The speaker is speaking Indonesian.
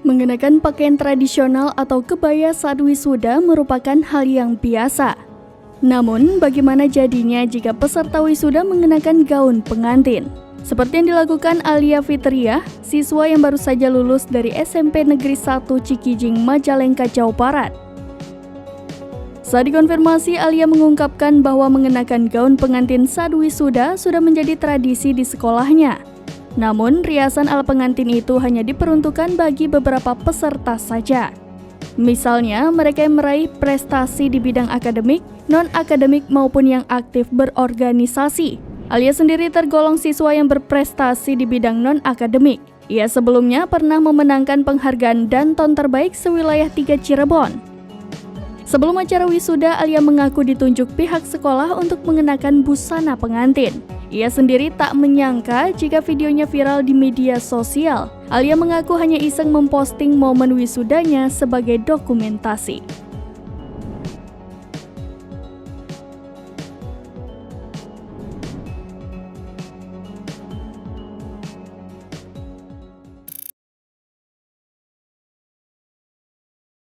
Mengenakan pakaian tradisional atau kebaya saat wisuda merupakan hal yang biasa. Namun, bagaimana jadinya jika peserta wisuda mengenakan gaun pengantin? Seperti yang dilakukan Alia Fitria, siswa yang baru saja lulus dari SMP Negeri 1 Cikijing, Majalengka, Jawa Barat. Saat dikonfirmasi, Alia mengungkapkan bahwa mengenakan gaun pengantin saat wisuda sudah menjadi tradisi di sekolahnya. Namun, riasan ala pengantin itu hanya diperuntukkan bagi beberapa peserta saja. Misalnya, mereka yang meraih prestasi di bidang akademik, non-akademik maupun yang aktif berorganisasi. Alia sendiri tergolong siswa yang berprestasi di bidang non-akademik. Ia sebelumnya pernah memenangkan penghargaan Danton terbaik sewilayah 3 Cirebon. Sebelum acara wisuda, Alia mengaku ditunjuk pihak sekolah untuk mengenakan busana pengantin. Ia sendiri tak menyangka jika videonya viral di media sosial. Alia mengaku hanya iseng memposting momen wisudanya sebagai dokumentasi.